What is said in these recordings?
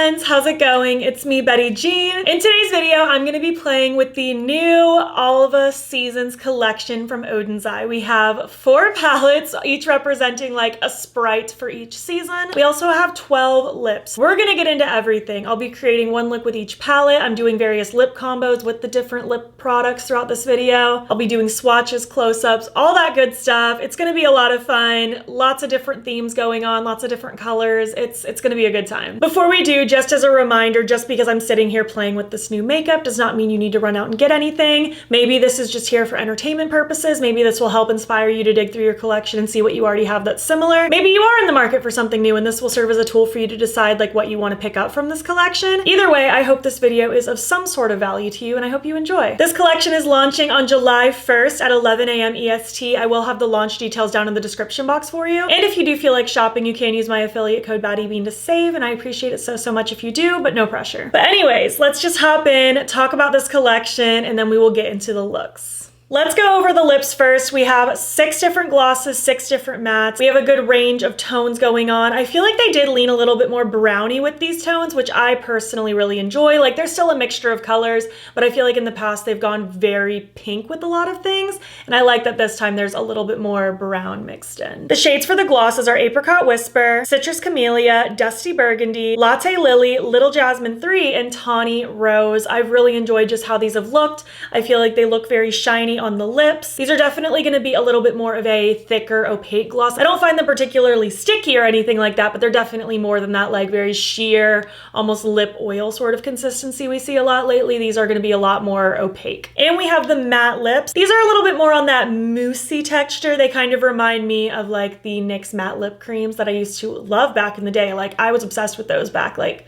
friends, how's it going? It's me, Betty Jean. In today's video, I'm gonna be playing with the new Alva Seasons collection from Oden's Eye. We have 4 palettes, each representing like a sprite for each season. We also have 12 lips. We're gonna get into everything. I'll be creating 1 look with each palette. I'm doing various lip combos with the different lip products throughout this video. I'll be doing swatches, close-ups, all that good stuff. It's gonna be a lot of fun. Lots of different themes going on, lots of different colors. It's gonna be a good time. Before we do, just as a reminder, just because I'm sitting here playing with this new makeup does not mean you need to run out and get anything. Maybe this is just here for entertainment purposes. Maybe this will help inspire you to dig through your collection and see what you already have that's similar. Maybe you are in the market for something new and this will serve as a tool for you to decide like what you want to pick up from this collection. Either way, I hope this video is of some sort of value to you and I hope you enjoy. This collection is launching on July 1st at 11 a.m. EST. I will have the launch details down in the description box for you. And if you do feel like shopping, you can use my affiliate code BATTYBEAN to save, and I appreciate it so much if you do, but no pressure. But anyways, let's just hop in, talk about this collection, and then we will get into the looks. Let's go over the lips first. We have 6 different glosses, 6 different mattes. We have a good range of tones going on. I feel like they did lean a little bit more browny with these tones, which I personally really enjoy. Like there's still a mixture of colors, but I feel like in the past they've gone very pink with a lot of things. And I like that this time there's a little bit more brown mixed in. The shades for the glosses are Apricot Whisper, Citrus Camellia, Dusty Burgundy, Latte Lily, Little Jasmine 3, and Tawny Rose. I've really enjoyed just how these have looked. I feel like they look very shiny on the lips. These are definitely going to be a little bit more of a thicker, opaque gloss. I don't find them particularly sticky or anything like that, but they're definitely more than that like very sheer, almost lip oil sort of consistency we see a lot lately. These are going to be a lot more opaque. And we have the matte lips. These are a little bit more on that moussey texture. They kind of remind me of like the NYX matte lip creams that I used to love back in the day. Like I was obsessed with those back like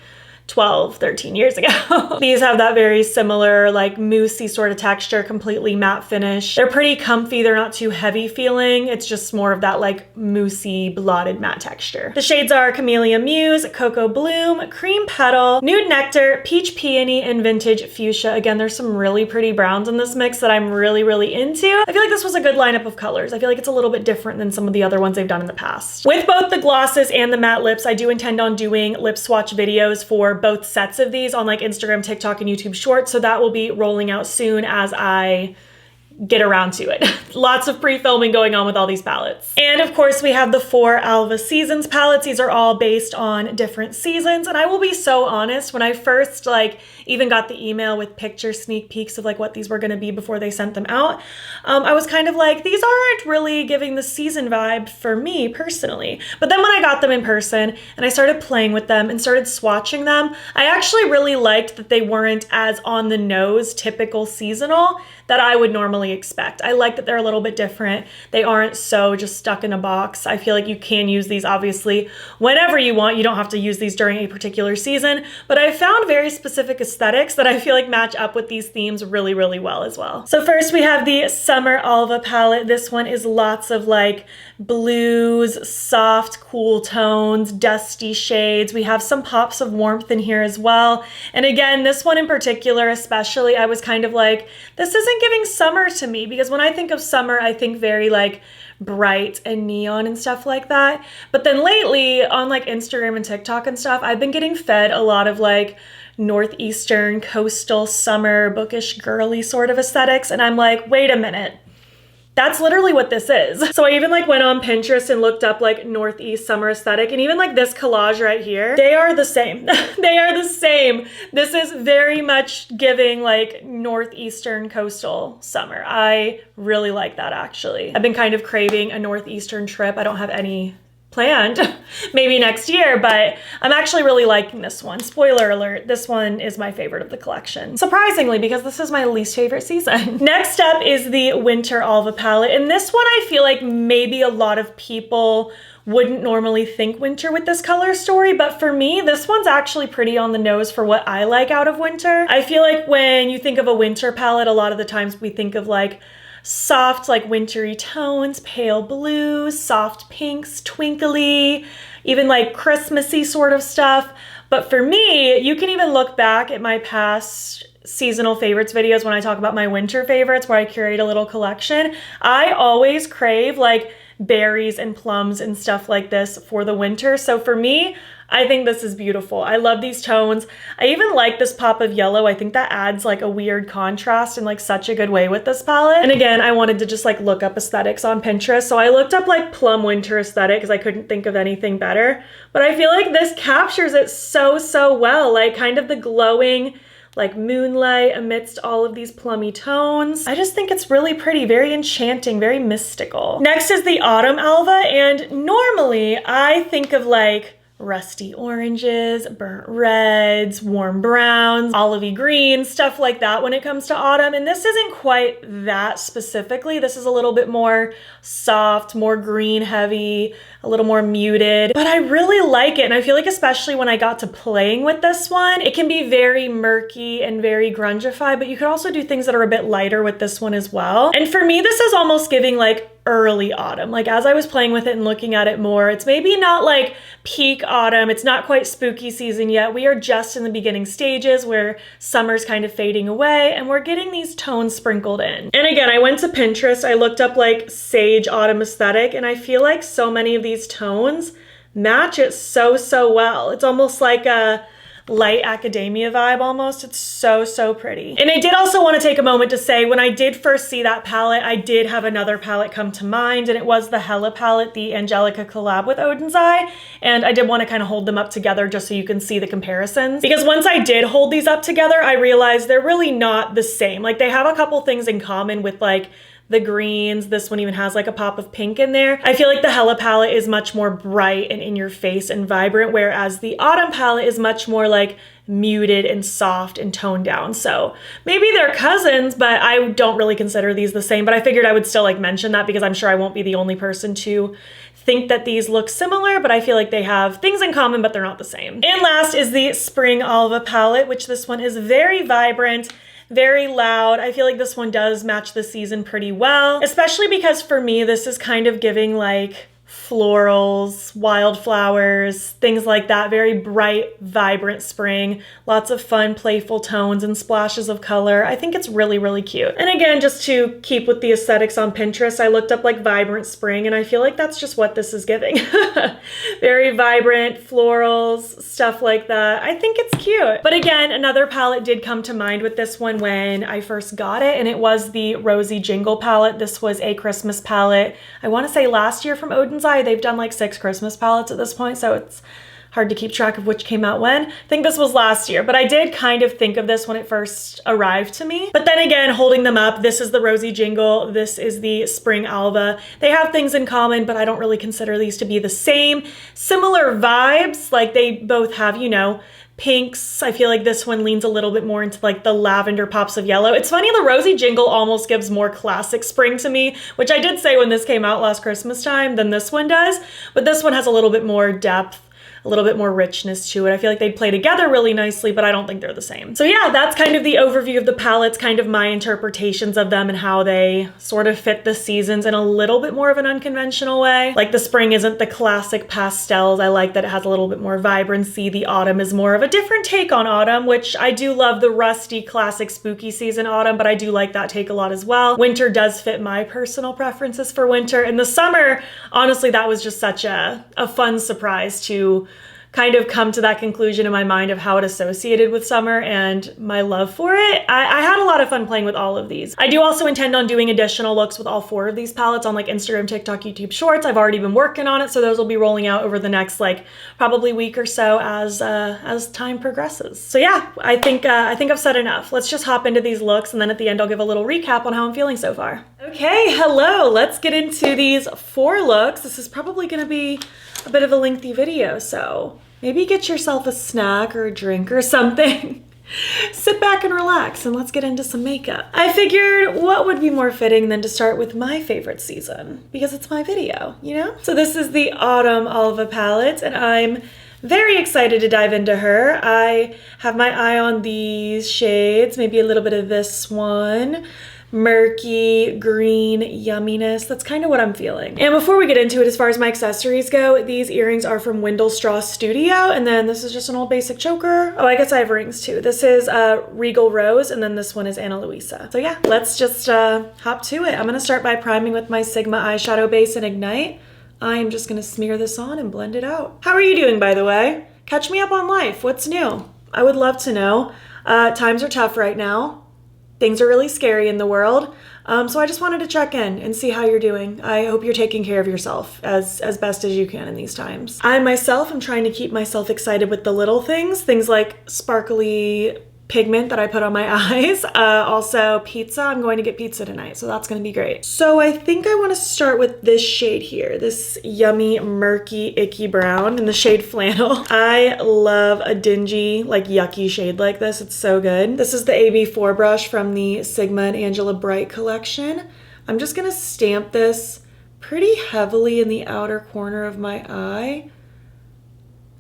12, 13 years ago. These have that very similar like moussey sort of texture, completely matte finish. They're pretty comfy. They're not too heavy feeling. It's just more of that like moussey blotted matte texture. The shades are Camellia Muse, Cocoa Bloom, Cream Petal, Nude Nectar, Peach Peony, and Vintage Fuchsia. Again, there's some really pretty browns in this mix that I'm really into. I feel like this was a good lineup of colors. I feel like it's a little bit different than some of the other ones they've done in the past. With both the glosses and the matte lips, I do intend on doing lip swatch videos for both sets of these on like Instagram, TikTok, and YouTube Shorts. So that will be rolling out soon as I get around to it. Lots of pre-filming going on with all these palettes. And of course we have the 4 Alva Seasons palettes. These are all based on different seasons. And I will be so honest, when I first like even got the email with picture sneak peeks of like what these were gonna be before they sent them out, I was kind of like, these aren't really giving the season vibe for me personally. But then when I got them in person and I started playing with them and started swatching them, I actually really liked that they weren't as on the nose typical seasonal that I would normally expect. I like that they're a little bit different. They aren't so just stuck in a box. I feel like you can use these obviously whenever you want. You don't have to use these during a particular season, but I found very specific aesthetics that I feel like match up with these themes really well as well. So first we have the Summer Alva palette. This one is lots of like blues, soft, cool tones, dusty shades. We have some pops of warmth in here as well. And again, this one in particular, especially, I was kind of like, this isn't giving summer to me, because when I think of summer, I think very like bright and neon and stuff like that. But then lately on like Instagram and TikTok and stuff, I've been getting fed a lot of like northeastern, coastal, summer, bookish, girly sort of aesthetics. And I'm like, wait a minute. That's literally what this is. So I even like went on Pinterest and looked up like Northeast summer aesthetic, and even like this collage right here, they are the same. They are the same. This is very much giving like Northeastern coastal summer. I really like that actually. I've been kind of craving a Northeastern trip. I don't have any planned, maybe next year, but I'm actually really liking this one. Spoiler alert, this one is my favorite of the collection. Surprisingly, because this is my least favorite season. Next up is the Winter Alva palette, and this one I feel like maybe a lot of people wouldn't normally think winter with this color story, but for me, this one's actually pretty on the nose for what I like out of winter. I feel like when you think of a winter palette, a lot of the times we think of like soft, like wintry tones, pale blues, soft pinks, twinkly, even like Christmassy sort of stuff. But for me, you can even look back at my past seasonal favorites videos when I talk about my winter favorites, where I curate a little collection. I always crave like berries and plums and stuff like this for the winter. So for me, I think this is beautiful. I love these tones. I even like this pop of yellow. I think that adds like a weird contrast in like such a good way with this palette. And again, I wanted to just like look up aesthetics on Pinterest. So I looked up like plum winter aesthetic because I couldn't think of anything better. But I feel like this captures it so well. Like kind of the glowing like moonlight amidst all of these plummy tones. I just think it's really pretty, very enchanting, very mystical. Next is the Autumn Alva, and normally I think of like rusty oranges, burnt reds, warm browns, olivey greens, stuff like that when it comes to autumn. And this isn't quite that specifically. This is a little bit more soft, more green heavy, a little more muted, but I really like it. And I feel like especially when I got to playing with this one, it can be very murky and very grungified, but you could also do things that are a bit lighter with this one as well. And for me, this is almost giving like early autumn. Like as I was playing with it and looking at it more, it's maybe not like peak autumn. It's not quite spooky season yet. We are just in the beginning stages where summer's kind of fading away and we're getting these tones sprinkled in. And again, I went to Pinterest. I looked up like sage autumn aesthetic, and I feel like so many of these tones match it so well. It's almost like a light academia vibe almost. It's so pretty. And I did also want to take a moment to say, when I did first see that palette, I did have another palette come to mind, and it was the Hella palette, the Angelica collab with Oden's Eye. And I did want to kind of hold them up together just so you can see the comparisons. Because once I did hold these up together, I realized they're really not the same. Like they have a couple things in common with like the greens. This one even has like a pop of pink in there. I feel like the Hella palette is much more bright and in your face and vibrant, whereas the Autumn palette is much more like muted and soft and toned down. So maybe they're cousins, but I don't really consider these the same. But I figured I would still like mention that because I'm sure I won't be the only person to think that these look similar, but I feel like they have things in common, but they're not the same. And last is the Spring Alva palette, which this one is very vibrant, very loud. I feel like this one does match the season pretty well, especially because for me, this is kind of giving like florals, wildflowers, things like that. Very bright, vibrant spring. Lots of fun, playful tones and splashes of color. I think it's really cute. And again, just to keep with the aesthetics on Pinterest, I looked up like vibrant spring, and I feel like that's just what this is giving. Very vibrant, florals, stuff like that. I think it's cute. But again, another palette did come to mind with this one when I first got it, and it was the Rosy Jingle palette. This was a Christmas palette, I want to say last year from Oden's Eye. They've done like 6 Christmas palettes at this point, so it's hard to keep track of which came out when. I think this was last year, but I did kind of think of this when it first arrived to me. But then again, holding them up, this is the Rosy Jingle, this is the Spring Alva. They have things in common, but I don't really consider these to be the same. Similar vibes, like they both have, you know, pinks. I feel like this one leans a little bit more into like the lavender pops of yellow. It's funny, the Rosy Jingle almost gives more classic spring to me, which I did say when this came out last Christmas time than this one does, but this one has a little bit more depth, a little bit more richness to it. I feel like they play together really nicely, but I don't think they're the same. So yeah, that's kind of the overview of the palettes, kind of my interpretations of them and how they sort of fit the seasons in a little bit more of an unconventional way. Like the spring isn't the classic pastels. I like that it has a little bit more vibrancy. The autumn is more of a different take on autumn, which I do love the rusty, classic spooky season autumn, but I do like that take a lot as well. Winter does fit my personal preferences for winter. And the summer, honestly, that was just such a fun surprise to kind of come to that conclusion in my mind of how it associated with summer and my love for it. I had a lot of fun playing with all of these. I do also intend on doing additional looks with all 4 of these palettes on like Instagram, TikTok, YouTube Shorts. I've already been working on it, so those will be rolling out over the next like probably week or so as time progresses. So yeah, I think I've said enough. Let's just hop into these looks, and then at the end I'll give a little recap on how I'm feeling so far. Okay, hello. Let's get into these 4 looks. This is probably gonna be a bit of a lengthy video, so maybe get yourself a snack or a drink or something. Sit back and relax, and let's get into some makeup. I figured what would be more fitting than to start with my favorite season, because it's my video, you know? So this is the Autumn Alva palette, and I'm very excited to dive into her. I have my eye on these shades, maybe a little bit of this one. Murky, green, yumminess. That's kind of what I'm feeling. And before we get into it, as far as my accessories go, these earrings are from Windlestraw Studio, and then this is just an old basic choker. Oh, I guess I have rings too. This is Regal Rose, and then this one is Ana Luisa. So yeah, let's just hop to it. I'm gonna start by priming with my Sigma eyeshadow base in Ignite. I am just gonna smear this on and blend it out. How are you doing, by the way? catch me up on life. What's new? I would love to know. Times are tough right now. Things are really scary in the world. So I just wanted to check in and see how you're doing. I hope you're taking care of yourself as best as you can in these times. I myself am trying to keep myself excited with the little things like sparkly pigment that I put on my eyes. Also pizza. I'm going to get pizza tonight, so that's going to be great. So I think I want to start with this shade here, this yummy, murky, icky brown in the shade Flannel. I love a dingy, like yucky shade like this. It's so good. This is the AB4 brush from the Sigma and Angela Bright collection. I'm just going to stamp this pretty heavily in the outer corner of my eye.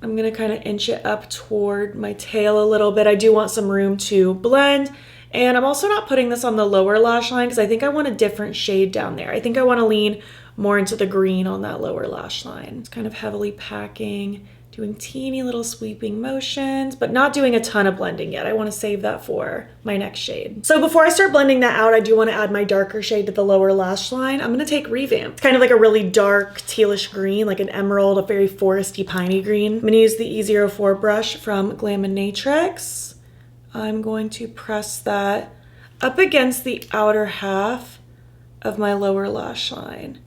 I'm gonna kind of inch it up toward my tail a little bit. I do want some room to blend. And I'm also not putting this on the lower lash line because I think I want a different shade down there. I think I want to lean more into the green on that lower lash line. It's kind of heavily packing, doing teeny little sweeping motions, but not doing a ton of blending yet. I want to save that for my next shade. So before I start blending that out, I do want to add my darker shade to the lower lash line. I'm going to take Revamp. It's kind of like a really dark tealish green, like an emerald, a very foresty, piney green. I'm going to use the E04 brush from Glaminatrix. I'm going to press that up against the outer half of my lower lash line.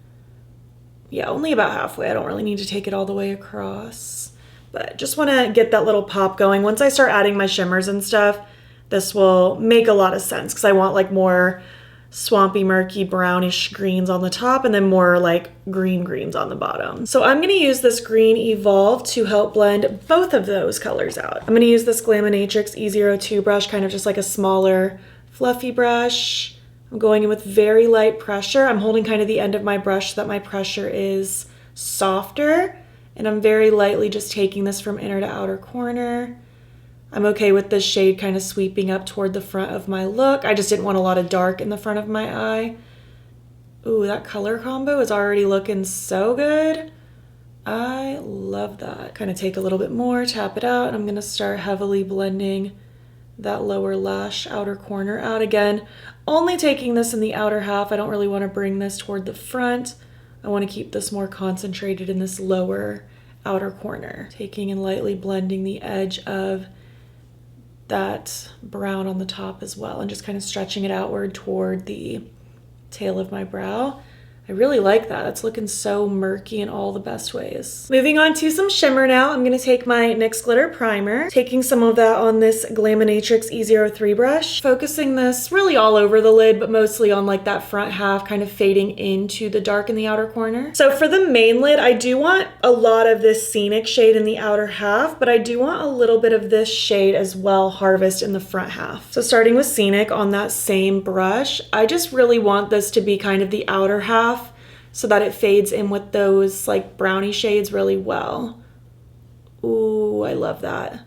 Yeah, only about halfway. I don't really need to take it all the way across. But just want to get that little pop going. Once I start adding my shimmers and stuff, this will make a lot of sense because I want like more swampy, murky, brownish greens on the top and then more like greens on the bottom. So I'm going to use this green Evolve to help blend both of those colors out. I'm going to use this Glaminatrix E02 brush, kind of just like a smaller, fluffy brush. I'm going in with very light pressure. I'm holding kind of the end of my brush so that my pressure is softer. And I'm very lightly just taking this from inner to outer corner. I'm okay with this shade kind of sweeping up toward the front of my look. I just didn't want a lot of dark in the front of my eye. Ooh, that color combo is already looking so good. I love that. Kind of take a little bit more, tap it out, and I'm gonna start heavily blending that lower lash outer corner out. Again, only taking this in the outer half. I don't really want to bring this toward the front. I want to keep this more concentrated in this lower outer corner. Taking and lightly blending the edge of that brown on the top as well and just kind of stretching it outward toward the tail of my brow. I really like that. It's looking so murky in all the best ways. Moving on to some shimmer now. I'm going to take my NYX Glitter Primer, taking some of that on this Glaminatrix E03 brush, focusing this really all over the lid, but mostly on like that front half, kind of fading into the dark in the outer corner. So for the main lid, I do want a lot of this Scenic shade in the outer half, but I do want a little bit of this shade as well, Harvest, in the front half. So starting with Scenic on that same brush, I just really want this to be kind of the outer half, so that it fades in with those like brownie shades really well. Ooh, I love that.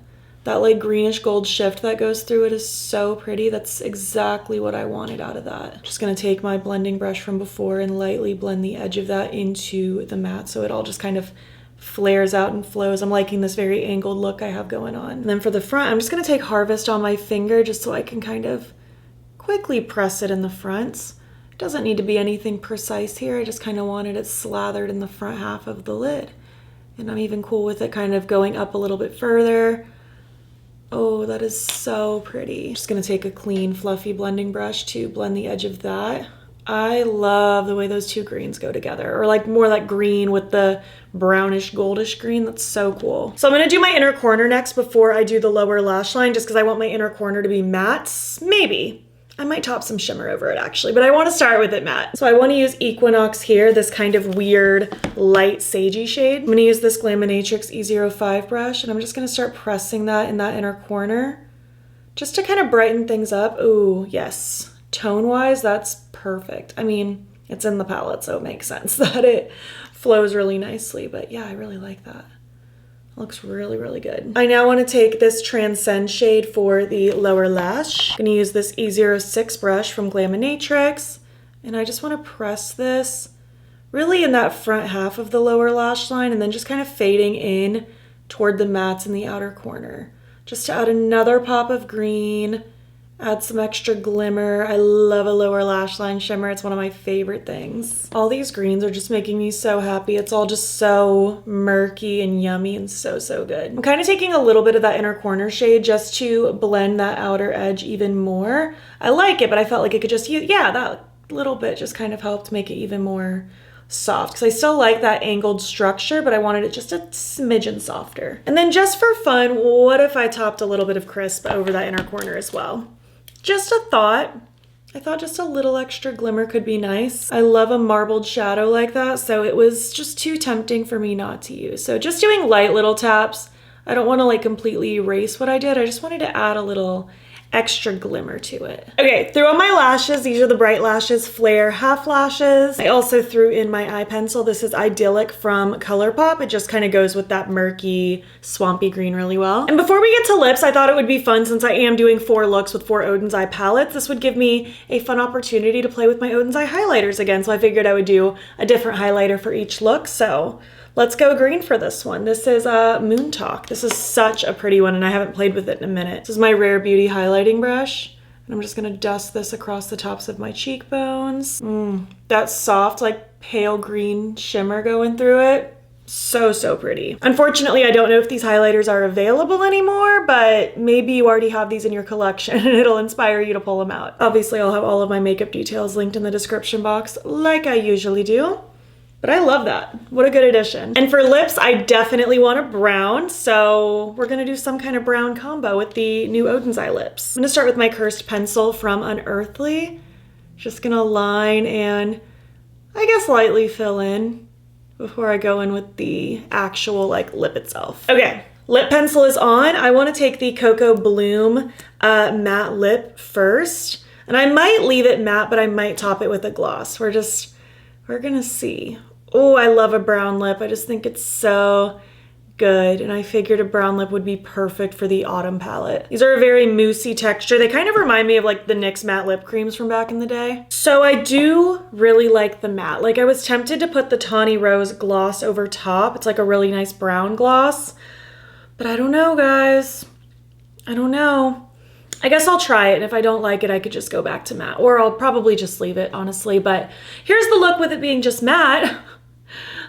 That like greenish gold shift that goes through it is so pretty. That's exactly what I wanted out of that. Just gonna take my blending brush from before and lightly blend the edge of that into the matte so it all just kind of flares out and flows. I'm liking this very angled look I have going on. And then for the front, I'm just gonna take Harvest on my finger just so I can kind of quickly press it in the front. Doesn't need to be anything precise here. I just kind of wanted it slathered in the front half of the lid. And I'm even cool with it kind of going up a little bit further. Oh, that is so pretty. Just gonna take a clean, fluffy blending brush to blend the edge of that. I love the way those two greens go together, or like more like green with the brownish goldish green. That's so cool. So I'm gonna do my inner corner next before I do the lower lash line, just because I want my inner corner to be matte. Maybe. I might top some shimmer over it actually, but I want to start with it matte. So I want to use Equinox here, this kind of weird light sagey shade. I'm going to use this Glaminatrix E05 brush and I'm just going to start pressing that in that inner corner just to kind of brighten things up. Ooh, yes. Tone-wise, that's perfect. I mean, it's in the palette, so it makes sense that it flows really nicely, but yeah, I really like that. Looks really, really good. I now want to take this Transcend shade for the lower lash. I'm going to use this E06 brush from Glaminatrix, and I just want to press this really in that front half of the lower lash line and then just kind of fading in toward the mattes in the outer corner. Just to add another pop of green Add some extra glimmer. I love a lower lash line shimmer. It's one of my favorite things. All these greens are just making me so happy. It's all just so murky and yummy and so, so good. I'm kind of taking a little bit of that inner corner shade just to blend that outer edge even more. I like it, but I felt like it could just use, yeah, that little bit just kind of helped make it even more soft, because I still like that angled structure, but I wanted it just a smidgen softer. And then just for fun, what if I topped a little bit of crisp over that inner corner as well? Just a thought. I thought just a little extra glimmer could be nice. I love a marbled shadow like that, so it was just too tempting for me not to use. So just doing light little taps. I don't want to like completely erase what I did. I just wanted to add a little extra glimmer to it. Okay, threw on my lashes. These are the Bright Lashes Flare half lashes. I also threw in my eye pencil. This is Idyllic from ColourPop. It just kind of goes with that murky, swampy green really well. And before we get to lips, I thought it would be fun, since I am doing 4 looks with 4 Oden's Eye palettes. This would give me a fun opportunity to play with my Oden's Eye highlighters again. So I figured I would do a different highlighter for each look. So let's go green for this one. This is Moon Talk. This is such a pretty one, and I haven't played with it in a minute. This is my Rare Beauty highlighting brush, and I'm just gonna dust this across the tops of my cheekbones. That soft, like pale green shimmer going through it. So, so pretty. Unfortunately, I don't know if these highlighters are available anymore, but maybe you already have these in your collection and it'll inspire you to pull them out. Obviously, I'll have all of my makeup details linked in the description box like I usually do. But I love that. What a good addition. And for lips, I definitely want a brown, so we're gonna do some kind of brown combo with the new Oden's Eye lips. I'm gonna start with my cursed pencil from Unearthly. Just gonna line and I guess lightly fill in before I go in with the actual like lip itself. Okay, lip pencil is on. I wanna take the Cocoa Bloom matte lip first. And I might leave it matte, but I might top it with a gloss. We're gonna see. Oh, I love a brown lip. I just think it's so good. And I figured a brown lip would be perfect for the autumn palette. These are a very moussey texture. They kind of remind me of like the NYX matte lip creams from back in the day. So I do really like the matte. Like I was tempted to put the Tawny Rose gloss over top. It's like a really nice brown gloss. But I don't know, guys. I don't know. I guess I'll try it, and if I don't like it, I could just go back to matte, or I'll probably just leave it, honestly. But here's the look with it being just matte.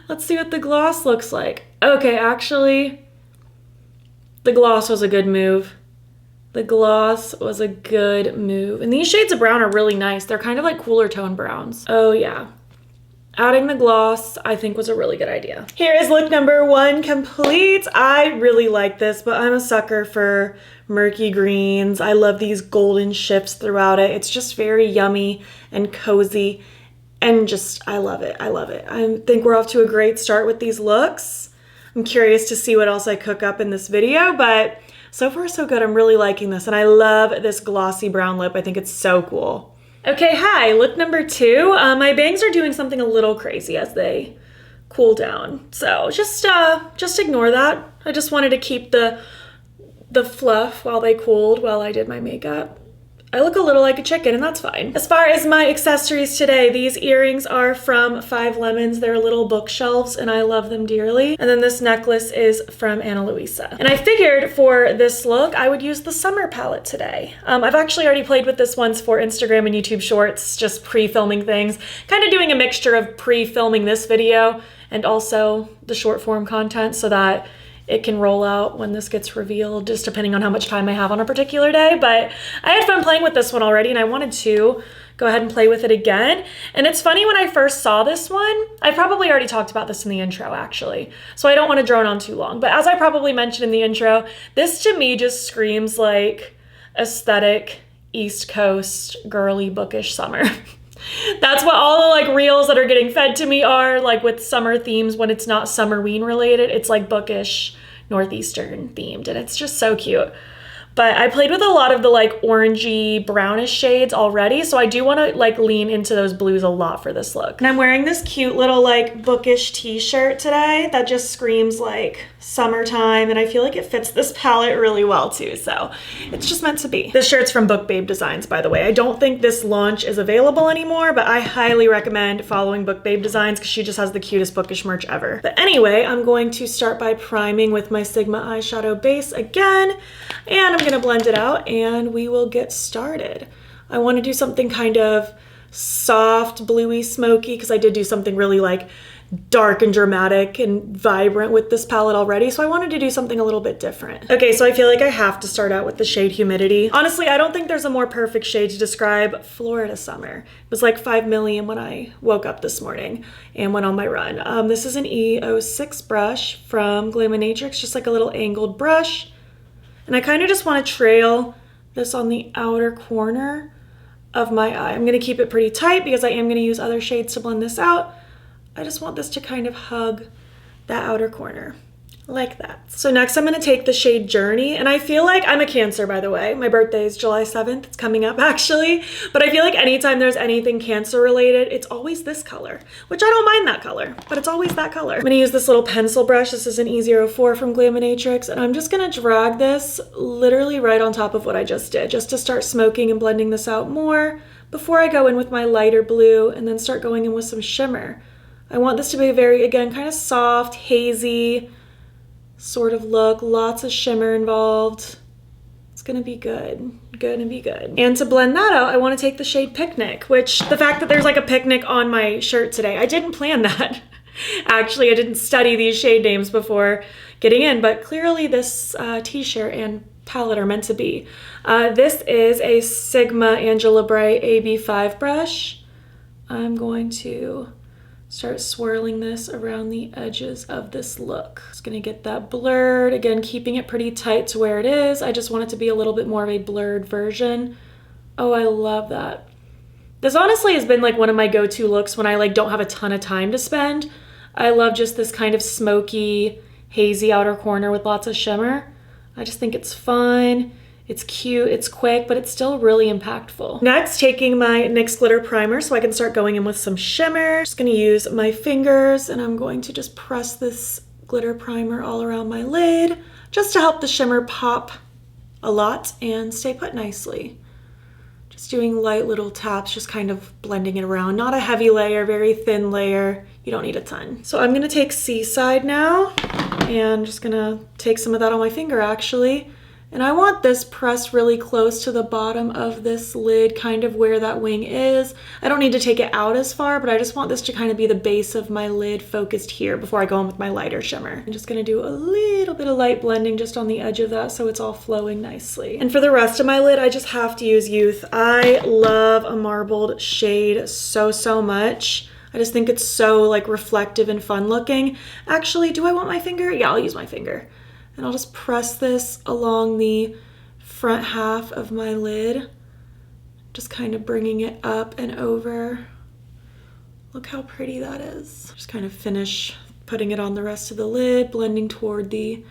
Let's see what the gloss looks like. Okay, actually, the gloss was a good move. The gloss was a good move. And these shades of brown are really nice. They're kind of like cooler tone browns. Oh yeah. Adding the gloss, I think, was a really good idea. Here is look number 1 complete. I really like this, but I'm a sucker for murky greens. I love these golden shifts throughout it. It's just very yummy and cozy, and just, I love it. I love it. I think we're off to a great start with these looks. I'm curious to see what else I cook up in this video, but so far so good. I'm really liking this, and I love this glossy brown lip. I think it's so cool. Okay, hi, look number 2. My bangs are doing something a little crazy as they cool down. So just ignore that. I just wanted to keep the fluff while they cooled while I did my makeup. I look a little like a chicken, and that's fine. As far as my accessories today, these earrings are from 5 Lemons. They're little bookshelves, and I love them dearly. And then this necklace is from Ana Luisa. And I figured for this look, I would use the summer palette today. I've actually already played with this once for Instagram and YouTube Shorts, just pre-filming things. Kind of doing a mixture of pre-filming this video and also the short form content so that it can roll out when this gets revealed, just depending on how much time I have on a particular day. But I had fun playing with this one already, and I wanted to go ahead and play with it again. And it's funny, when I first saw this one, I probably already talked about this in the intro actually, so I don't want to drone on too long. But as I probably mentioned in the intro, this to me just screams like aesthetic, East Coast, girly, bookish summer. That's what all the like reels that are getting fed to me are, like with summer themes when it's not Summerween related. It's like bookish, Northeastern themed, and it's just so cute. But I played with a lot of the like orangey brownish shades already, so I do want to like lean into those blues a lot for this look. And I'm wearing this cute little like bookish t-shirt today that just screams like summertime, and I feel like it fits this palette really well too, so it's just meant to be. This shirt's from Book Babe Designs, by the way. I don't think this launch is available anymore, but I highly recommend following Book Babe Designs because she just has the cutest bookish merch ever. But anyway, I'm going to start by priming with my Sigma eyeshadow base again, and I'm gonna blend it out and we will get started. I want to do something kind of soft, bluey, smoky, because I did do something really like dark and dramatic and vibrant with this palette already, so I wanted to do something a little bit different. Okay, so I feel like I have to start out with the shade Humidity. Honestly, I don't think there's a more perfect shade to describe Florida summer. It was like 5 million when I woke up this morning and went on my run. This is an E06 brush from Glaminatrix, just like a little angled brush. And I kind of just want to trail this on the outer corner of my eye. I'm going to keep it pretty tight because I am going to use other shades to blend this out. I just want this to kind of hug that outer corner like that. So next I'm going to take the shade Journey, and I feel like I'm a Cancer, by the way. My birthday is July 7th. It's coming up actually, but I feel like anytime there's anything Cancer related, it's always this color, which I don't mind that color, but it's always that color. I'm going to use this little pencil brush. This is an E04 from Glaminatrix, and I'm just going to drag this literally right on top of what I just did, just to start smoking and blending this out more before I go in with my lighter blue and then start going in with some shimmer. I want this to be a very, again, kind of soft, hazy sort of look. Lots of shimmer involved. It's gonna be good. Gonna be good. And to blend that out, I want to take the shade Picnic, which the fact that there's like a picnic on my shirt today, I didn't plan that. Actually, I didn't study these shade names before getting in, but clearly this t-shirt and palette are meant to be. This is a Sigma Angela Bray AB5 brush. I'm going to start swirling this around the edges of this look. Just gonna get that blurred, again, keeping it pretty tight to where it is. I just want it to be a little bit more of a blurred version. Oh, I love that. This honestly has been like one of my go-to looks when I like don't have a ton of time to spend. I love just this kind of smoky, hazy outer corner with lots of shimmer. I just think it's fun. It's cute, it's quick, but it's still really impactful. Next, taking my NYX Glitter Primer so I can start going in with some shimmer. Just gonna use my fingers and I'm going to just press this glitter primer all around my lid just to help the shimmer pop a lot and stay put nicely. Just doing light little taps, just kind of blending it around. Not a heavy layer, very thin layer. You don't need a ton. So I'm gonna take Seaside now and just gonna take some of that on my finger actually. And I want this pressed really close to the bottom of this lid, kind of where that wing is. I don't need to take it out as far, but I just want this to kind of be the base of my lid focused here before I go in with my lighter shimmer. I'm just gonna do a little bit of light blending just on the edge of that so it's all flowing nicely. And for the rest of my lid, I just have to use Youth. I love a marbled shade so much. I just think it's so like reflective and fun looking. Actually, do I want my finger? Yeah, I'll use my finger. And I'll just press this along the front half of my lid, just kind of bringing it up and over. Look how pretty that is. Just kind of finish putting it on the rest of the lid, blending toward the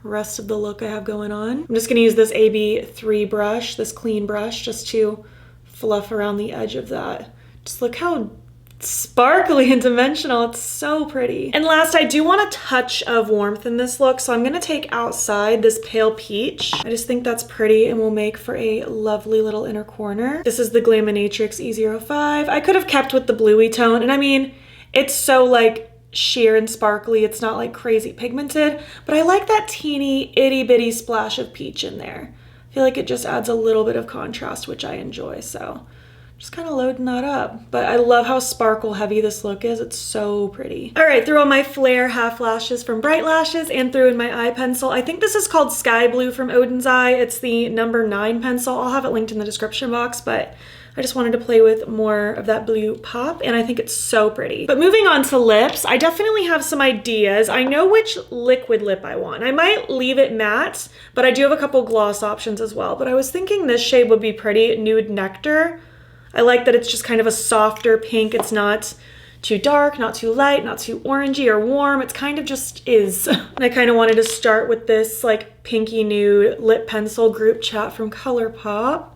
rest of the look I have going on. I'm just gonna use this AB3 brush, this clean brush, just to fluff around the edge of that. Just look how sparkly and dimensional. It's so pretty. And last, I do want a touch of warmth in this look, so I'm gonna take Outside this pale peach. I just think that's pretty and will make for a lovely little inner corner. This is the Glaminatrix E05. I could have kept with the bluey tone, and I mean, it's so like sheer and sparkly. It's not like crazy pigmented, but I like that teeny itty bitty splash of peach in there. I feel like it just adds a little bit of contrast, which I enjoy, so just kind of loading that up. But I love how sparkle heavy this look is. It's so pretty. All right, throw on my Flare half lashes from Bright Lashes and threw in my eye pencil. I think this is called Sky Blue from Oden's Eye. It's the number 9 pencil. I'll have it linked in the description box, but I just wanted to play with more of that blue pop, and I think it's so pretty. But moving on to lips, I definitely have some ideas. I know which liquid lip I want. I might leave it matte, but I do have a couple gloss options as well. But I was thinking this shade would be pretty, Nude Nectar. I like that it's just kind of a softer pink. It's not too dark, not too light, not too orangey or warm. It's kind of just is. And I kind of wanted to start with this like pinky nude lip pencil group chat from Colourpop.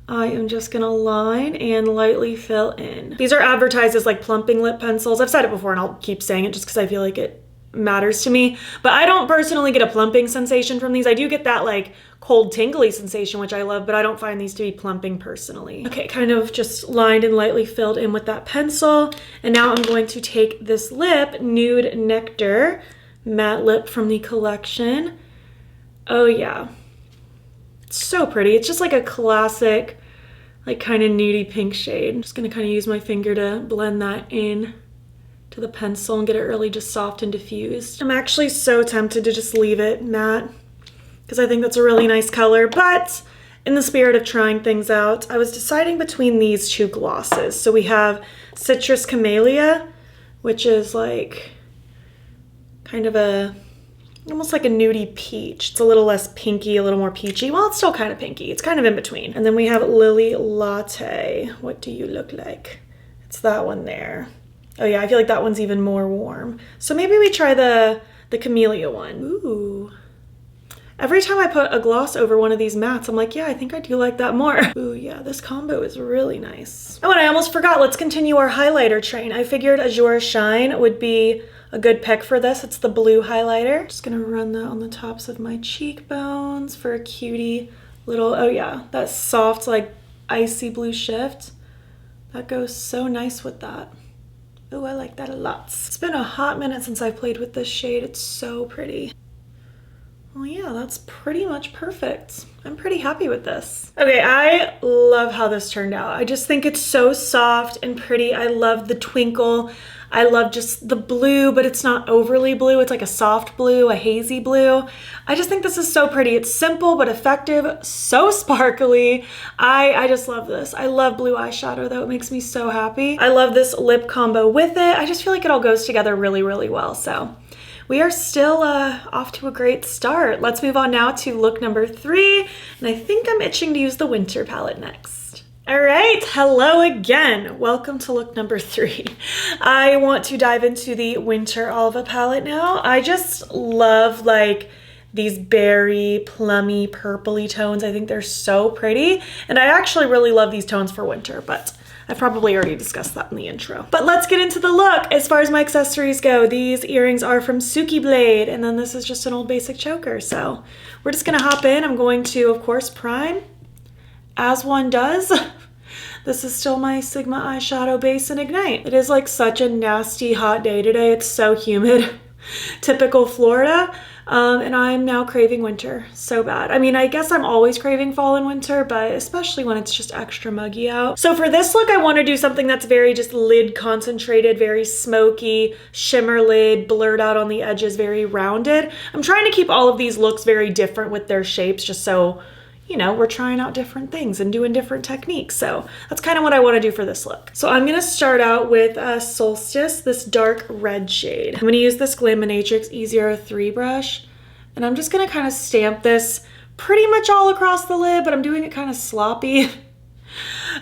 I am just gonna line and lightly fill in. These are advertised as like plumping lip pencils. I've said it before and I'll keep saying it just because I feel like it matters to me. But I don't personally get a plumping sensation from these. I do get that like cold tingly sensation, which I love, but I don't find these to be plumping personally. Okay, kind of just lined and lightly filled in with that pencil. And now I'm going to take this lip, Nude Nectar matte lip from the collection. Oh yeah, it's so pretty. It's just like a classic, like kind of nudie pink shade. I'm just gonna kind of use my finger to blend that in to the pencil and get it really just soft and diffused. I'm actually so tempted to just leave it matte because I think that's a really nice color, but in the spirit of trying things out, I was deciding between these two glosses. So we have Citrus Camellia, which is like kind of a, almost like a nudie peach. It's a little less pinky, a little more peachy. Well, it's still kind of pinky. It's kind of in between. And then we have Lily Latte. What do you look like? It's that one there. Oh yeah, I feel like that one's even more warm. So maybe we try the Camellia one. Ooh. Every time I put a gloss over one of these mattes, I'm like, yeah, I think I do like that more. Ooh, yeah, this combo is really nice. Oh, and I almost forgot, let's continue our highlighter train. I figured Azure Shine would be a good pick for this. It's the blue highlighter. Just gonna run that on the tops of my cheekbones for a cutie little, oh yeah, that soft, like icy blue shift. That goes so nice with that. Oh, I like that a lot. It's been a hot minute since I played with this shade. It's so pretty. Well, yeah, that's pretty much perfect. I'm pretty happy with this. Okay, I love how this turned out. I just think it's so soft and pretty. I love the twinkle. I love just the blue, but it's not overly blue. It's like a soft blue, a hazy blue. I just think this is so pretty. It's simple but effective, so sparkly. I just love this. I love blue eyeshadow though. It makes me so happy. I love this lip combo with it. I just feel like it all goes together really, really well. So we are still off to a great start. Let's move on now to look number 3. And I think I'm itching to use the winter palette next. All right, hello again. Welcome to look number 3. I want to dive into the Winter Alva palette now. I just love like these berry, plummy, purpley tones. I think they're so pretty. And I actually really love these tones for winter, but I've probably already discussed that in the intro. But let's get into the look. As far as my accessories go, these earrings are from Suki Blade, and then this is just an old basic choker. So we're just gonna hop in. I'm going to, of course, prime, as one does. This is still my Sigma eyeshadow base and Ignite. It is like such a nasty hot day today. It's so humid. Typical Florida. And I'm now craving winter so bad. I mean, I guess I'm always craving fall and winter, but especially when it's just extra muggy out. So for this look, I want to do something that's very just lid concentrated, very smoky, shimmer lid, blurred out on the edges, very rounded. I'm trying to keep all of these looks very different with their shapes, just so, you know, we're trying out different things and doing different techniques. So that's kind of what I want to do for this look. So I'm going to start out with Solstice, this dark red shade. I'm going to use this Glaminatrix E03 brush, and I'm just going to kind of stamp this pretty much all across the lid, but I'm doing it kind of sloppy.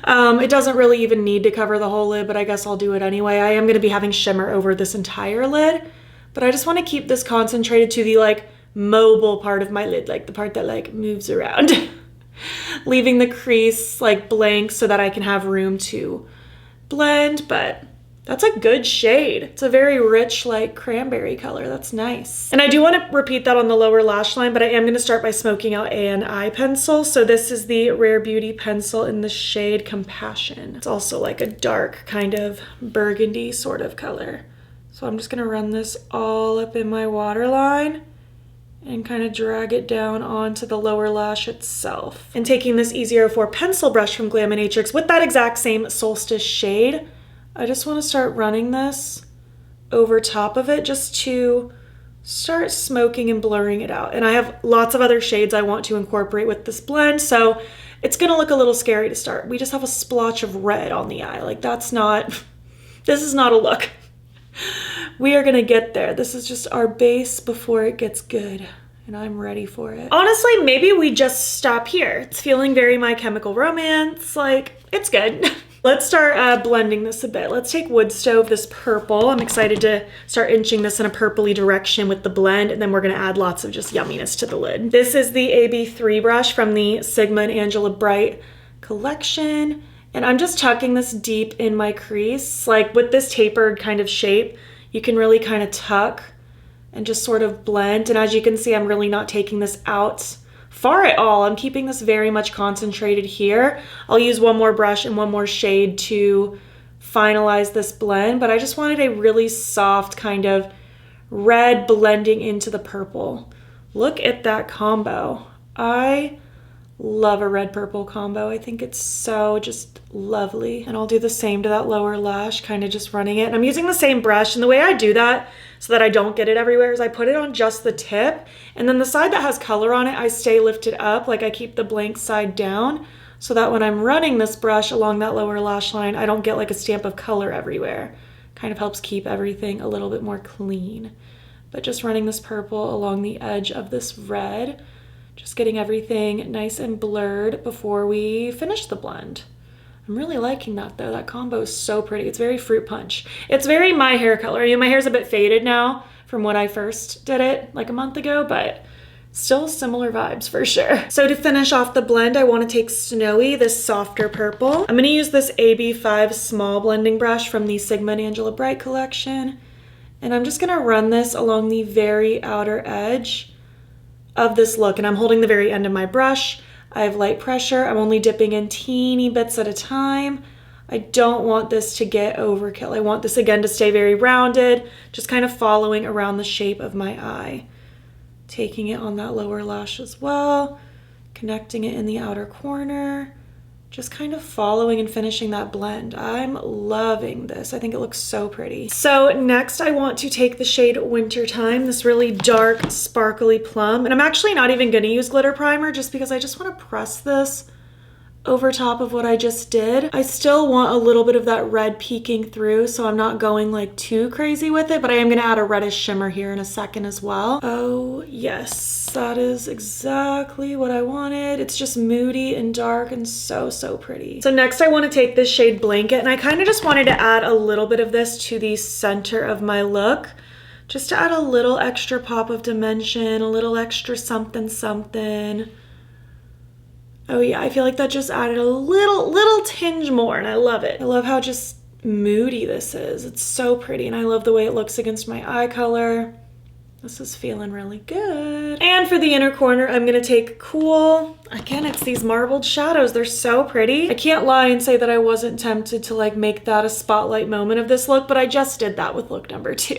It doesn't really even need to cover the whole lid, but I guess I'll do it anyway. I am going to be having shimmer over this entire lid, but I just want to keep this concentrated to the like mobile part of my lid, like the part that like moves around. Leaving the crease like blank so that I can have room to blend, but that's a good shade. It's a very rich like cranberry color. That's nice. And I do want to repeat that on the lower lash line, but I am going to start by smoking out an eye pencil. So this is the Rare Beauty pencil in the shade Compassion. It's also like a dark kind of burgundy sort of color. So I'm just going to run this all up in my waterline and kind of drag it down onto the lower lash itself. And taking this E04 pencil brush from Glaminatrix with that exact same Solstice shade, I just want to start running this over top of it just to start smoking and blurring it out. And I have lots of other shades I want to incorporate with this blend, so it's gonna look a little scary to start. We just have a splotch of red on the eye. Like that's not, this is not a look. We are gonna get there. This is just our base before it gets good, and I'm ready for it. Honestly, maybe we just stop here. It's feeling very My Chemical Romance, like it's good. Let's start blending this a bit. Let's take Wood Stove, this purple. I'm excited to start inching this in a purpley direction with the blend, and then we're gonna add lots of just yumminess to the lid. This is the AB3 brush from the Sigma and Angela Bright collection, and I'm just tucking this deep in my crease. Like with this tapered kind of shape, you can really kind of tuck and just sort of blend. And as you can see, I'm really not taking this out far at all. I'm keeping this very much concentrated here. I'll use one more brush and one more shade to finalize this blend, but I just wanted a really soft kind of red blending into the purple. Look at that combo. I love a red purple combo. I think it's so just lovely. And I'll do the same to that lower lash, kind of just running it. And I'm using the same brush, and the way I do that so that I don't get it everywhere is I put it on just the tip, and then the side that has color on it, I stay lifted up, like I keep the blank side down, so that when I'm running this brush along that lower lash line, I don't get like a stamp of color everywhere. Kind of helps keep everything a little bit more clean. But just running this purple along the edge of this red, just getting everything nice and blurred before we finish the blend. I'm really liking that though. That combo is so pretty. It's very fruit punch. It's very my hair color. You know, my hair's a bit faded now from when I first did it like a month ago, but still similar vibes for sure. So to finish off the blend, I want to take Snowy, this softer purple. I'm going to use this AB5 small blending brush from the Sigma and Angela Bright collection. And I'm just going to run this along the very outer edge of this look. And I'm holding the very end of my brush. I have light pressure. I'm only dipping in teeny bits at a time. I don't want this to get overkill. I want this again to stay very rounded, just kind of following around the shape of my eye. Taking it on that lower lash as well, connecting it in the outer corner, just kind of following and finishing that blend. I'm loving this. I think it looks so pretty. So next I want to take the shade Wintertime, this really dark, sparkly plum. And I'm actually not even gonna use glitter primer just because I just wanna press this over top of what I just did. I still want a little bit of that red peeking through, so I'm not going like too crazy with it, but I am gonna add a reddish shimmer here in a second as well. Oh yes, that is exactly what I wanted. It's just moody and dark and so, so pretty. So next I wanna take this shade Blanket, and I kind of just wanted to add a little bit of this to the center of my look, just to add a little extra pop of dimension, a little extra something, something. Oh yeah, I feel like that just added a little tinge more, and I love it. I love how just moody this is. It's so pretty, and I love the way it looks against my eye color. This is feeling really good. And for the inner corner, I'm gonna take Cool. Again, it's these marbled shadows. They're so pretty. I can't lie and say that I wasn't tempted to like make that a spotlight moment of this look, but I just did that with look number 2.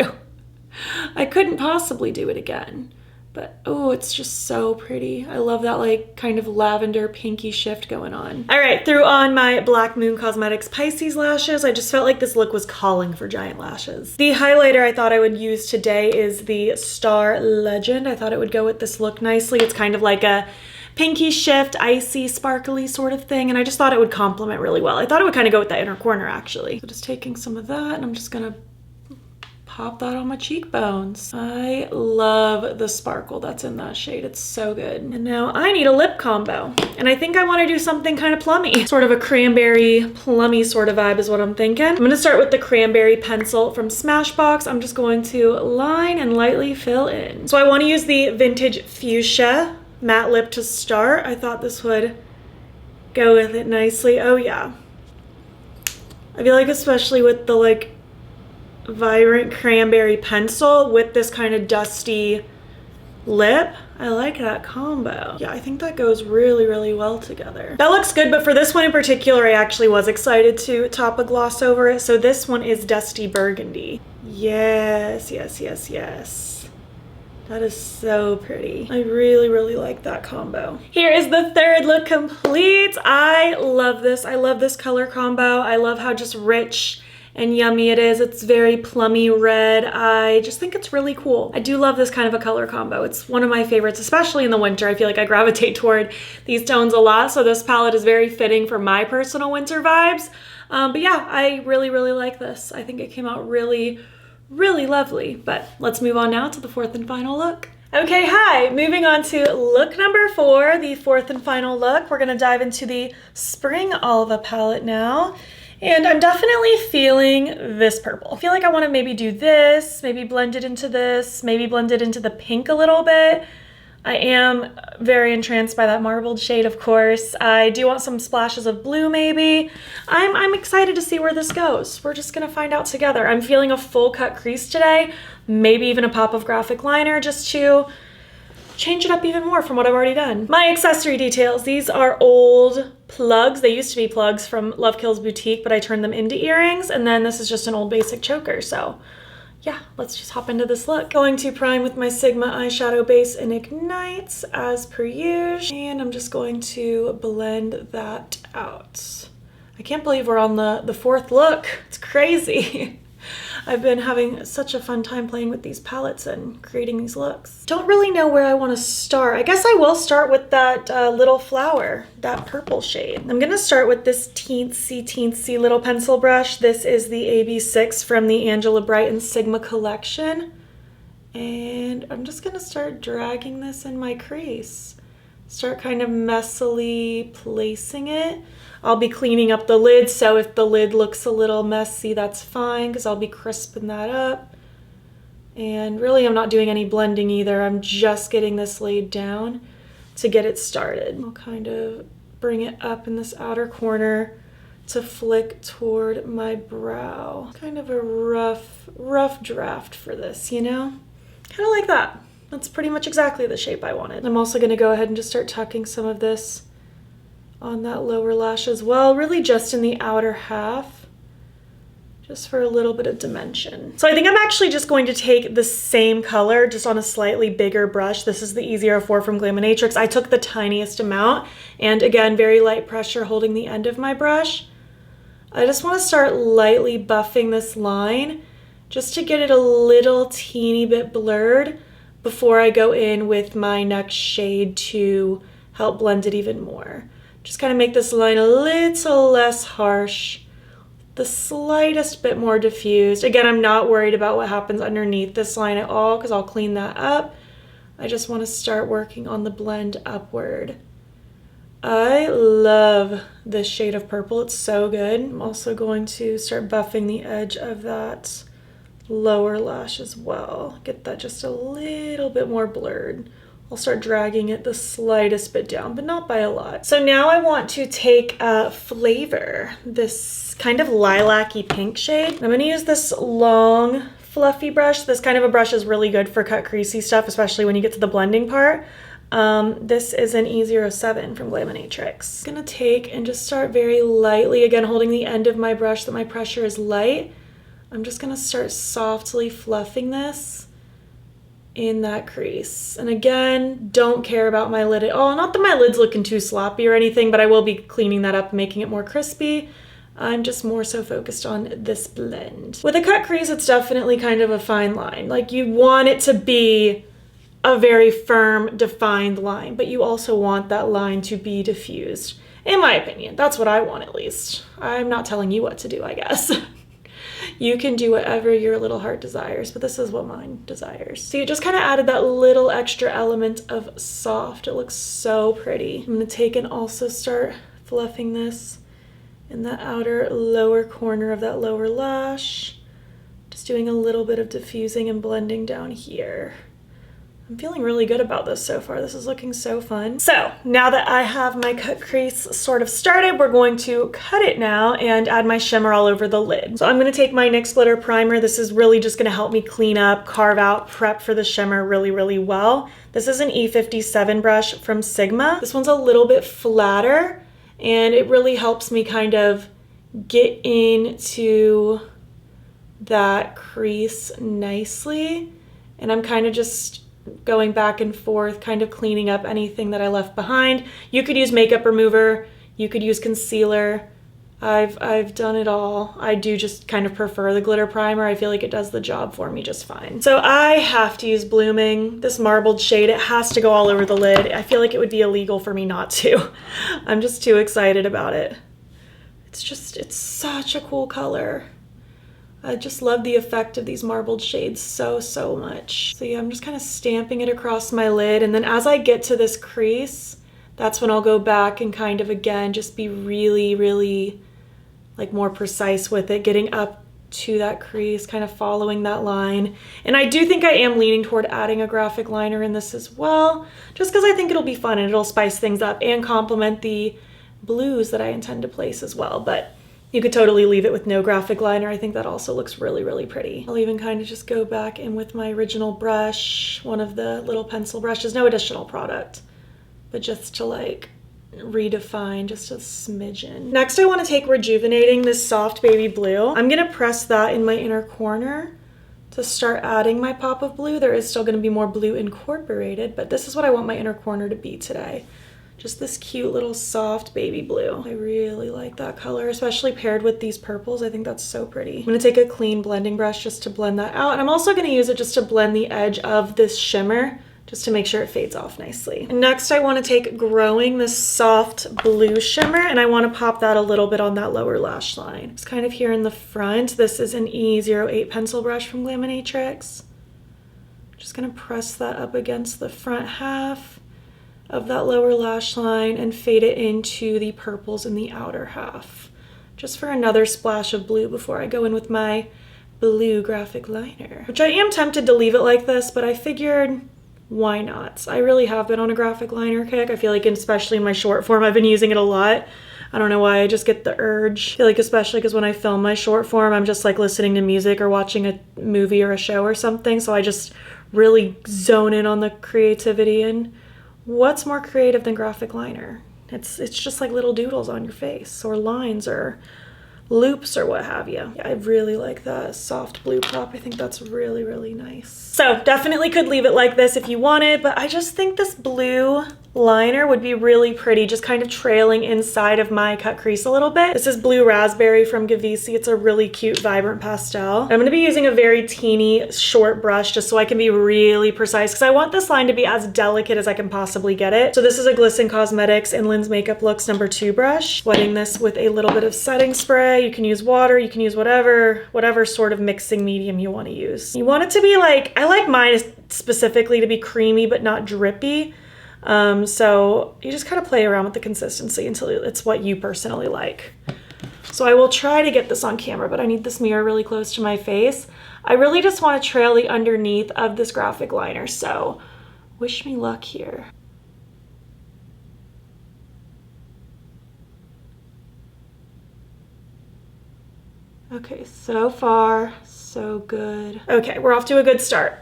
I couldn't possibly do it again. But oh, it's just so pretty. I love that like kind of lavender pinky shift going on. All right, threw on my Black Moon Cosmetics Pisces lashes. I just felt like this look was calling for giant lashes. The highlighter I thought I would use today is the Star Legend. I thought it would go with this look nicely. It's kind of like a pinky shift, icy, sparkly sort of thing, and I just thought it would complement really well. I thought it would kind of go with that inner corner actually. So just taking some of that, and I'm just gonna pop that on my cheekbones. I love the sparkle that's in that shade. It's so good. And now I need a lip combo. And I think I want to do something kind of plummy. Sort of a cranberry plummy sort of vibe is what I'm thinking. I'm going to start with the cranberry pencil from Smashbox. I'm just going to line and lightly fill in. So I want to use the Vintage Fuchsia matte lip to start. I thought this would go with it nicely. Oh yeah. I feel like especially with the like vibrant cranberry pencil with this kind of dusty lip, I like that combo. Yeah, I think that goes really, really well together. That looks good, but for this one in particular, I actually was excited to top a gloss over it. So this one is Dusty Burgundy. Yes, yes, yes, yes. That is so pretty. I really, really like that combo. Here is the third look complete. I love this. I love this color combo. I love how just rich and yummy it is. It's very plummy red. I just think it's really cool. I do love this kind of a color combo. It's one of my favorites, especially in the winter. I feel like I gravitate toward these tones a lot, so this palette is very fitting for my personal winter vibes. But yeah, I really, really like this. I think it came out really, really lovely. But let's move on now to the fourth and final look. Okay, hi, moving on to look number 4, the fourth and final look. We're gonna dive into the Spring Alva palette now. And I'm definitely feeling this purple. I feel like I want to maybe do this, maybe blend it into this, maybe blend it into the pink a little bit. I am very entranced by that marbled shade, of course. I do want some splashes of blue, maybe. I'm excited to see where this goes. We're just gonna find out together. I'm feeling a full cut crease today, maybe even a pop of graphic liner just to change it up even more from what I've already done. My accessory details, these are old plugs. They used to be plugs from Love Kills Boutique, but I turned them into earrings, and then this is just an old basic choker, so yeah, let's just hop into this look. Going to prime with my Sigma eyeshadow base in Ignites as per usual. And I'm just going to blend that out. I can't believe we're on the fourth look. It's crazy. I've been having such a fun time playing with these palettes and creating these looks. Don't really know where I want to start. I guess I will start with that little flower, that purple shade. I'm gonna start with this teensy little pencil brush. This is the AB6 from the Angela Brighton Sigma collection. And I'm just gonna start dragging this in my crease. Start kind of messily placing it. I'll be cleaning up the lid, so if the lid looks a little messy, that's fine, because I'll be crisping that up. And really, I'm not doing any blending either. I'm just getting this laid down to get it started. I'll kind of bring it up in this outer corner to flick toward my brow. Kind of a rough draft for this, you know? Kind of like that. That's pretty much exactly the shape I wanted. I'm also gonna go ahead and just start tucking some of this on that lower lash as well, really just in the outer half, just for a little bit of dimension. So I think I'm actually just going to take the same color, just on a slightly bigger brush. This is the E04 from Glaminatrix. I took the tiniest amount, and again, very light pressure holding the end of my brush. I just want to start lightly buffing this line, just to get it a little teeny bit blurred before I go in with my next shade to help blend it even more. Just kind of make this line a little less harsh, the slightest bit more diffused. Again, I'm not worried about what happens underneath this line at all, because I'll clean that up. I just want to start working on the blend upward. I love this shade of purple. It's so good. I'm also going to start buffing the edge of that lower lash as well. Get that just a little bit more blurred. I'll start dragging it the slightest bit down, but not by a lot. So now I want to take Flavor, this kind of lilac-y pink shade. I'm gonna use this long, fluffy brush. This kind of a brush is really good for cut creasy stuff, especially when you get to the blending part. This is an E07 from Glaminatrix. I'm gonna take and just start very lightly, again, holding the end of my brush that my pressure is light. I'm just gonna start softly fluffing this in that crease. And again, don't care about my lid at all. Not that my lid's looking too sloppy or anything, but I will be cleaning that up, making it more crispy. I'm just more so focused on this blend. With a cut crease, it's definitely kind of a fine line. Like, you want it to be a very firm, defined line, but you also want that line to be diffused. In my opinion, that's what I want at least. I'm not telling you what to do, I guess. You can do whatever your little heart desires, but this is what mine desires. So you just kind of added that little extra element of soft. It looks so pretty. I'm gonna take and also start fluffing this in the outer lower corner of that lower lash. Just doing a little bit of diffusing and blending down here. I'm feeling really good about this so far. This is looking so fun. So now that I have my cut crease sort of started, we're going to cut it now and add my shimmer all over the lid. So I'm gonna take my NYX Glitter Primer. This is really just gonna help me clean up, carve out, prep for the shimmer really, really well. This is an E57 brush from Sigma. This one's a little bit flatter, and it really helps me kind of get into that crease nicely. And I'm kind of just going back and forth, kind of cleaning up anything that I left behind. You could use makeup remover, you could use concealer. I've done it all. I do just kind of prefer the glitter primer. I feel like it does the job for me just fine. So I have to use Blooming, this marbled shade. It has to go all over the lid. I feel like it would be illegal for me not to. I'm just too excited about it. It's such a cool color. I just love the effect of these marbled shades so much. So yeah, I'm just kind of stamping it across my lid, and then as I get to this crease, that's when I'll go back and kind of, again, just be really like more precise with it, getting up to that crease, kind of following that line. And I do think I am leaning toward adding a graphic liner in this as well, just because I think it'll be fun and it'll spice things up and complement the blues that I intend to place as well. But you could totally leave it with no graphic liner. I think that also looks really, really pretty. I'll even kind of just go back in with my original brush, one of the little pencil brushes, no additional product, but just to like redefine just a smidgen. Next, I want to take Rejuvenating, this soft baby blue. I'm gonna press that in my inner corner to start adding my pop of blue. There is still gonna be more blue incorporated, but this is what I want my inner corner to be today. Just this cute little soft baby blue. I really like that color, especially paired with these purples. I think that's so pretty. I'm gonna take a clean blending brush just to blend that out. And I'm also gonna use it just to blend the edge of this shimmer, just to make sure it fades off nicely. And next I wanna take Growing, this soft blue shimmer, and I wanna pop that a little bit on that lower lash line. It's kind of here in the front. This is an E08 pencil brush from Glaminatrix. Just gonna press that up against the front half of that lower lash line and fade it into the purples in the outer half, just for another splash of blue before I go in with my blue graphic liner, which I am tempted to leave it like this, but I figured why not? I really have been on a graphic liner kick. I feel like, especially in my short form, I've been using it a lot. I don't know why, I just get the urge. I feel like especially because when I film my short form, I'm just like listening to music or watching a movie or a show or something, so I just really zone in on the creativity. And what's more creative than graphic liner? It's just like little doodles on your face, or lines, or loops, or what have you. Yeah, I really like that soft blue pop. I think that's really, really nice. So definitely could leave it like this if you wanted, but I just think this blue liner would be really pretty, just kind of trailing inside of my cut crease a little bit. This is Blue Raspberry from Gavissi. It's a really cute, vibrant pastel. I'm gonna be using a very teeny short brush just so I can be really precise, because I want this line to be as delicate as I can possibly get it. So this is a Glisten Cosmetics Inlands Makeup Looks #2 brush. Wetting this with a little bit of setting spray. You can use water, you can use whatever sort of mixing medium you want to use. You want it to be like, I like mine specifically to be creamy but not drippy. So you just kind of play around with the consistency until it's what you personally like. So I will try to get this on camera, but I need this mirror really close to my face. I really just want to trail the underneath of this graphic liner, so wish me luck here. Okay, so far, so good. Okay, we're off to a good start.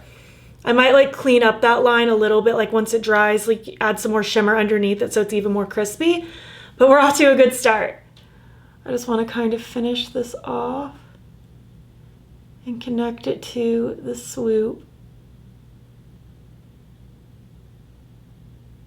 I might like clean up that line a little bit, like once it dries, like add some more shimmer underneath it so it's even more crispy, but we're off to a good start. I just want to kind of finish this off and connect it to the swoop.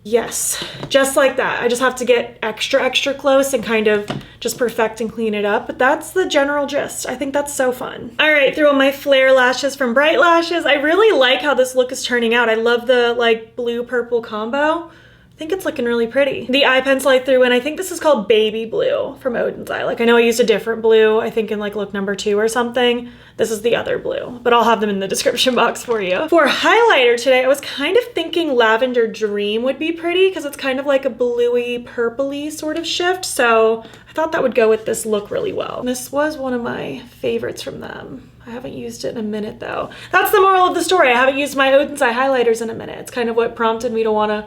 Yes, just like that. I just have to get extra close and kind of just perfect and clean it up, but that's the general gist. I think that's so fun. All right, through my flare lashes from Bright Lashes. I really like how this look is turning out. I love the like blue-purple combo. I think it's looking really pretty. The eye pencil I threw in, I think this is called Baby Blue from Oden's Eye. Like, I know I used a different blue, I think in like look #2 or something. This is the other blue, but I'll have them in the description box for you. For highlighter today, I was kind of thinking Lavender Dream would be pretty because it's kind of like a bluey, purpley sort of shift. So I thought that would go with this look really well. This was one of my favorites from them. I haven't used it in a minute though. That's the moral of the story. I haven't used my Oden's Eye highlighters in a minute. It's kind of what prompted me to want to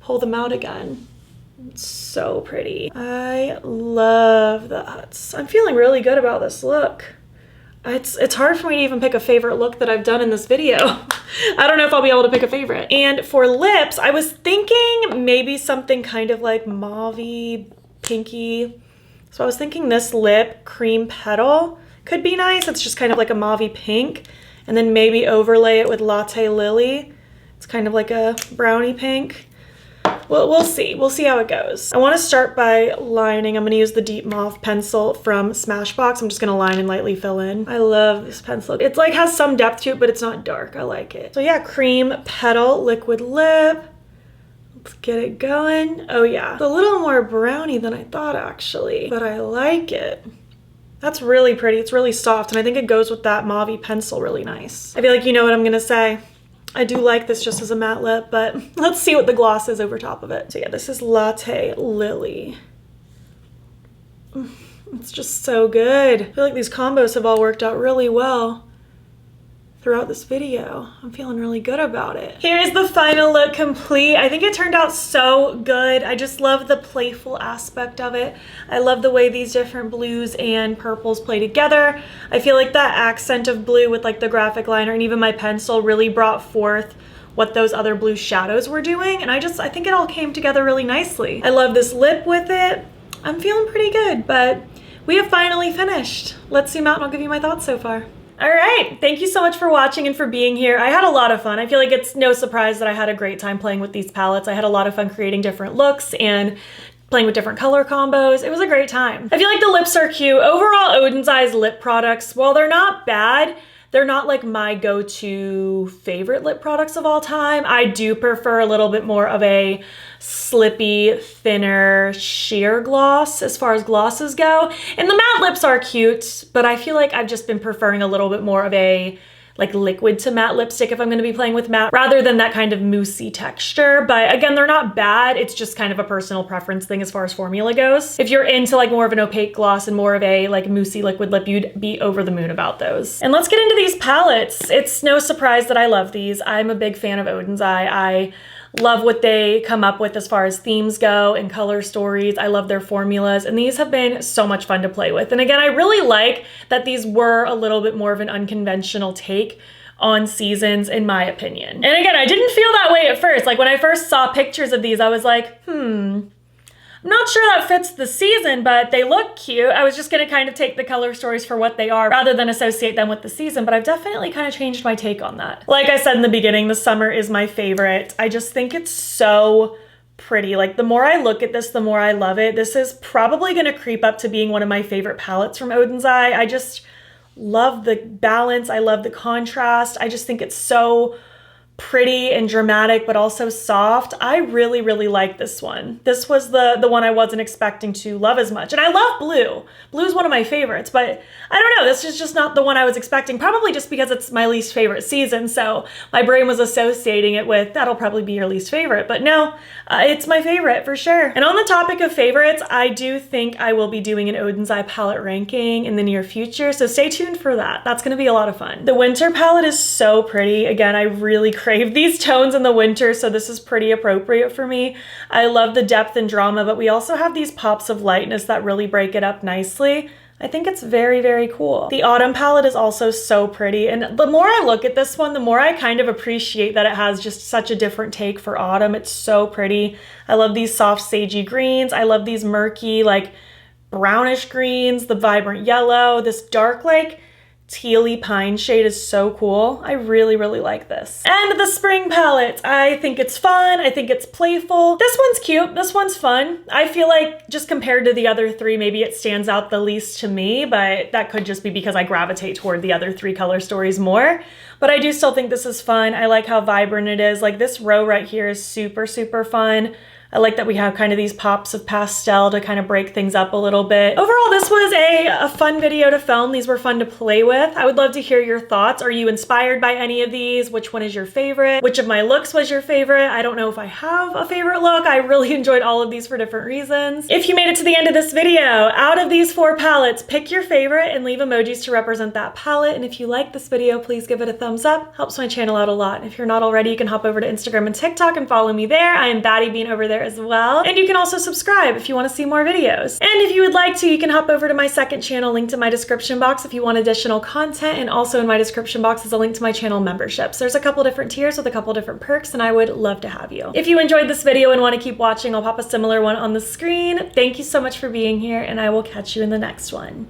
pull them out again. It's so pretty. I love that. I'm feeling really good about this look. It's hard for me to even pick a favorite look that I've done in this video. I don't know if I'll be able to pick a favorite. And for lips, I was thinking maybe something kind of like mauve-y, pinky. So I was thinking this lip, Cream Petal, could be nice. It's just kind of like a mauve-y pink. And then maybe overlay it with Latte Lily. It's kind of like a brownie pink. Well, we'll see. We'll see how it goes. I want to start by lining. I'm going to use the Deep Mauve pencil from Smashbox. I'm just going to line and lightly fill in. I love this pencil. It's like has some depth to it, but it's not dark. I like it. So yeah, Cream Petal liquid lip. Let's get it going. Oh yeah, it's a little more brownie than I thought actually, but I like it. That's really pretty. It's really soft, and I think it goes with that mauve pencil really nice. I feel like you know what I'm going to say. I do like this just as a matte lip, but let's see what the gloss is over top of it. So yeah, this is Latte Lily. It's just so good. I feel like these combos have all worked out really well throughout this video. I'm feeling really good about it. Here's the final look complete. I think it turned out so good. I just love the playful aspect of it. I love the way these different blues and purples play together. I feel like that accent of blue with like the graphic liner and even my pencil really brought forth what those other blue shadows were doing. And I think it all came together really nicely. I love this lip with it. I'm feeling pretty good, but we have finally finished. Let's zoom out and I'll give you my thoughts so far. All right, thank you so much for watching and for being here. I had a lot of fun. I feel like it's no surprise that I had a great time playing with these palettes. I had a lot of fun creating different looks and playing with different color combos. It was a great time. I feel like the lips are cute. Overall, Oden's Eye's lip products, while they're not bad, they're not like my go-to favorite lip products of all time. I do prefer a little bit more of a slippy, thinner, sheer gloss as far as glosses go. And the matte lips are cute, but I feel like I've just been preferring a little bit more of a like liquid to matte lipstick if I'm gonna be playing with matte, rather than that kind of moussey texture. But again, they're not bad. It's just kind of a personal preference thing as far as formula goes. If you're into like more of an opaque gloss and more of a like moussey liquid lip, you'd be over the moon about those. And let's get into these palettes. It's no surprise that I love these. I'm a big fan of Oden's Eye. I love what they come up with as far as themes go and color stories. I love their formulas, and these have been so much fun to play with. And again, I really like that these were a little bit more of an unconventional take on Seasons, in my opinion. And again, I didn't feel that way at first. Like when I first saw pictures of these, I was like, I'm not sure that fits the season, but they look cute. I was just gonna kind of take the color stories for what they are rather than associate them with the season, but I've definitely kind of changed my take on that. Like I said in the beginning, the summer is my favorite. I just think it's so pretty. Like the more I look at this, the more I love it. This is probably gonna creep up to being one of my favorite palettes from Oden's Eye. I just love the balance. I love the contrast. I just think it's so pretty and dramatic, but also soft. I really, really like this one. This was the one I wasn't expecting to love as much. And I love blue. Blue is one of my favorites, but I don't know, this is just not the one I was expecting, probably just because it's my least favorite season. So my brain was associating it with, that'll probably be your least favorite, but no, it's my favorite for sure. And on the topic of favorites, I do think I will be doing an Oden's Eye palette ranking in the near future. So stay tuned for that. That's gonna be a lot of fun. The winter palette is so pretty. Again, I really crave these tones in the winter, so this is pretty appropriate for me. I love the depth and drama, but we also have these pops of lightness that really break it up nicely. I think it's very, very cool. The autumn palette is also so pretty, and the more I look at this one, the more I kind of appreciate that it has just such a different take for autumn. It's so pretty. I love these soft sagey greens. I love these murky, like brownish greens, the vibrant yellow, this dark, like tealy pine shade is so cool. I really, really like this. And the spring palette. I think it's fun. I think it's playful. This one's cute. This one's fun. I feel like just compared to the other three, maybe it stands out the least to me, but that could just be because I gravitate toward the other three color stories more. But I do still think this is fun. I like how vibrant it is. Like this row right here is super, super fun. I like that we have kind of these pops of pastel to kind of break things up a little bit. Overall, this was a fun video to film. These were fun to play with. I would love to hear your thoughts. Are you inspired by any of these? Which one is your favorite? Which of my looks was your favorite? I don't know if I have a favorite look. I really enjoyed all of these for different reasons. If you made it to the end of this video, out of these 4 palettes, pick your favorite and leave emojis to represent that palette. And if you like this video, please give it a thumbs up. Helps my channel out a lot. And if you're not already, you can hop over to Instagram and TikTok and follow me there. I am BATTYBEAN over there as well. And you can also subscribe if you want to see more videos. And if you would like to, you can hop over to my second channel linked in my description box if you want additional content. And also in my description box is a link to my channel memberships. There's a couple different tiers with a couple different perks, and I would love to have you. If you enjoyed this video and want to keep watching, I'll pop a similar one on the screen. Thank you so much for being here, and I will catch you in the next one.